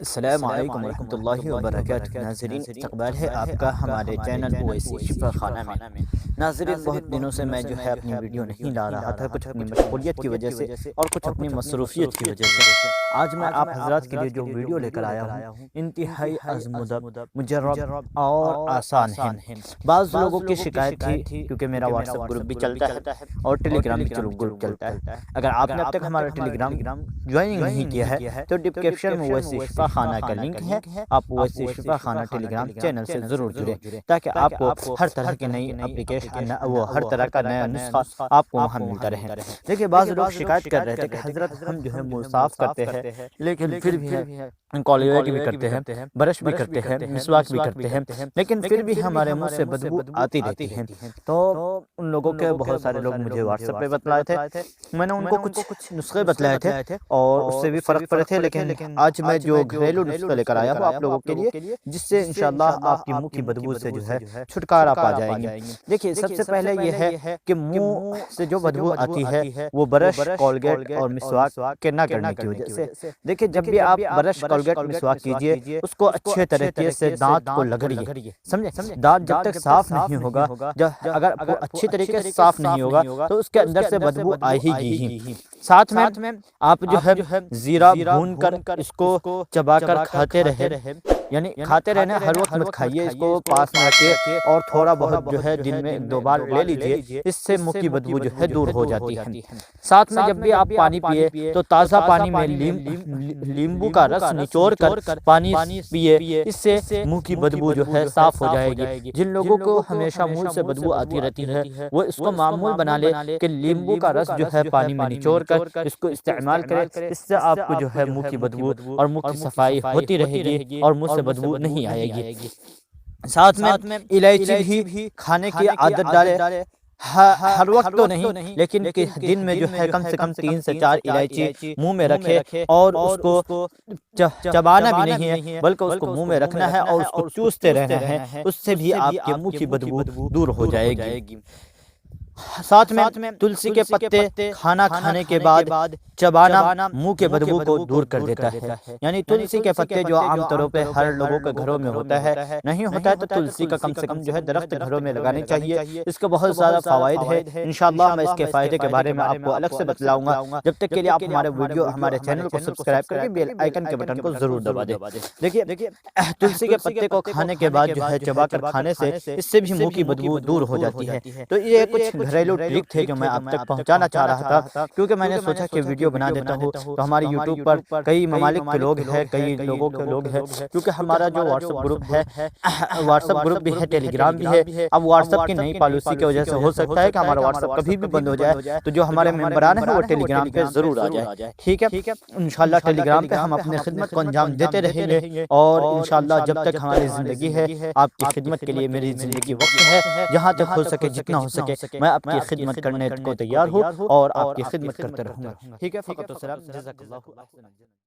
السلام علیکم ورحمۃ اللہ وبرکاتہ۔ ناظرین، استقبال ہے آپ کا ہمارے چینل اویسی شفا خانہ میں۔ ناظرین، بہت دنوں سے میں اپنی ویڈیو نہیں لا رہا تھا، کچھ اپنی مشغولیت کی وجہ سے اور کچھ اپنی مصروفیت کی وجہ سے۔ آج میں آپ حضرات کے لیے جو ویڈیو لے کر آیا ہوں انتہائی عزم مجرب اور آسان ہے۔ بعض لوگوں کی شکایت تھی، کیونکہ میرا واٹس ایپ گروپ بھی چلتا ہے اور ٹیلی گرام بھی گروپ چلتا ہے۔ اگر آپ نے اب تک ہمارا ٹیلی گرام جوائننگ نہیں کیا ہے تو ڈسکرپشن میں اویسی شفا خانہ کا لنک ہے، آپ اویسی شفا خانہ ٹیلی گرام چینل سے ضرور جڑیں تاکہ آپ کو ہر طرح کے نئی اپلیکیشن، وہ ہر طرح کا نیا نسخہ آپ کو وہاں ملتا رہے۔ دیکھیے، بعض لوگ شکایت کر رہے تھے کہ حضرت ہم جو ہے منہ صاف کرتے ہیں لیکن پھر بھی کالویٹ بھی کرتے ہیں، برش بھی کرتے ہیں، مسواک بھی کرتے ہیں، لیکن پھر بھی ہمارے منہ سے بدبو آتی رہتی ہے۔ تو ان لوگوں کے بہت سارے لوگ مجھے واٹس ایپ پہ بتلائے تھے، میں نے ان کو کچھ نسخے بتلائے تھے اور اس سے بھی فرق پڑے تھے، لیکن آج میں جو گھریلو نسخے لے کر آیا ہوں آپ لوگوں کے لیے، جس سے انشاءاللہ آپ کی منہ کی بدبو سے جو ہے چھٹکارا پا جائیں گے۔ دیکھیے، سب سے پہلے یہ ہے کہ منہ سے جو بدبو آتی ہے وہ برش، کولگیٹ اور مسواک کے نہ کرنے کی وجہ سے۔ دیکھیے، جب بھی آپ برش، کولگیٹ، مسواک کیجئے، اس کو اچھے طریقے سے دانت کو رگڑیے، سمجھے؟ دانت جب تک صاف نہیں ہوگا، اگر وہ اچھی طریقے سے صاف نہیں ہوگا تو اس کے اندر سے بدبو آئے گی۔ ساتھ میں آپ جو ہے زیرہ بھون کر اس کو چبا کر کھاتے رہے، یعنی کھاتے رہنا، ہر وقت مت کھائیے، اس کو پاس میں رکھیے اور تھوڑا بہت جو ہے دن میں 1-2 بار لے لیجئے، اس سے منہ کی بدبو جو ہے دور ہو جاتی ہے۔ ساتھ میں جب بھی آپ پانی پیئے تو تازہ پانی میں لیمبو کا رس نچوڑ کر پانی پیئے، اس سے منہ کی بدبو جو ہے صاف ہو جائے گی۔ جن لوگوں کو ہمیشہ منہ سے بدبو آتی رہتی ہے وہ اس کو معمول بنا لے کہ لیمبو کا رس جو ہے پانی میں نچوڑ کر اس کو استعمال کرے، اس سے آپ کو جو ہے منہ کی بدبو اور منہ کی صفائی ہوتی رہے گی اور منہ سے بدبو نہیں آئے گی۔ ساتھ میں الائچی بھی کھانے کی عادت ڈالے، ہر وقت تو نہیں، لیکن دن میں جو ہے کم سے کم 3 سے 4 الائچی منہ میں رکھے اور اس کو چبانا بھی نہیں ہے بلکہ اس کو منہ میں رکھنا ہے اور اس کو چوستے رہنا ہے، اس سے بھی آپ کے منہ کی بدبو دور ہو جائے گی۔ ساتھ میں تلسی کے پتے کھانا کھانے کے بعد چبانا منہ کے بدبو کو دور کر دیتا ہے۔ یعنی تلسی کے پتے جو عام طور پہ ہر لوگوں کے گھروں میں ہوتا ہے، نہیں ہوتا ہے تو تلسی کا کم سے کم جو ہے درخت گھروں میں لگانے چاہیے۔ اس کے بہت زیادہ فوائد ہے، انشاءاللہ میں اس کے فائدے کے بارے میں آپ کو الگ سے بتلاؤں گا۔ جب تک کے لیے آپ ہمارے چینل کو سبسکرائب کر کے بیل آئیکن کے بٹن کو ضرور دبا دیں۔ دیکھیے، تلسی کے پتے کو کھانے کے بعد جو ہے چبا کر کھانے سے اس سے بھی منہ کی بدبو دور ہو جاتی ہے۔ تو یہ کچھ گھریلو ٹرک تھے جو میں اب تک پہنچانا چاہ رہا تھا، کیونکہ میں نے سوچا کہ ویڈیو بنا دیتا ہوں تو ہماری یوٹیوب پر کئی ممالک کے لوگ ہیں، کئی لوگوں کے لوگ ہیں، کیونکہ ہمارا جو واٹس ایپ گروپ ہے، واٹس ایپ گروپ بھی ہے، ٹیلی گرام بھی ہے۔ اب واٹس ایپ کی نئی پالیسی کی وجہ سے ہو سکتا ہے کہ ہمارا واٹس ایپ کبھی بھی بند ہو جائے، تو جو ہمارے ممبران ہیں وہ ٹیلی گرام پہ ضرور آ جائے، ٹھیک ہے؟ انشاءاللہ ٹیلی گرام پہ ہم اپنے خدمت کو انجام دیتے رہیں گے، اور انشاءاللہ جب تک ہماری زندگی ہے آپ کی خدمت کے لیے میری زندگی وقت ہے، جہاں تک ہو سکے، جتنا ہو سکے میں آپ کی خدمت کرنے کو تیار ہوں اور آپ کی خدمت کرتے رہوں گا، ٹھیک ہے؟ فقط و سلام، جزاک اللہ۔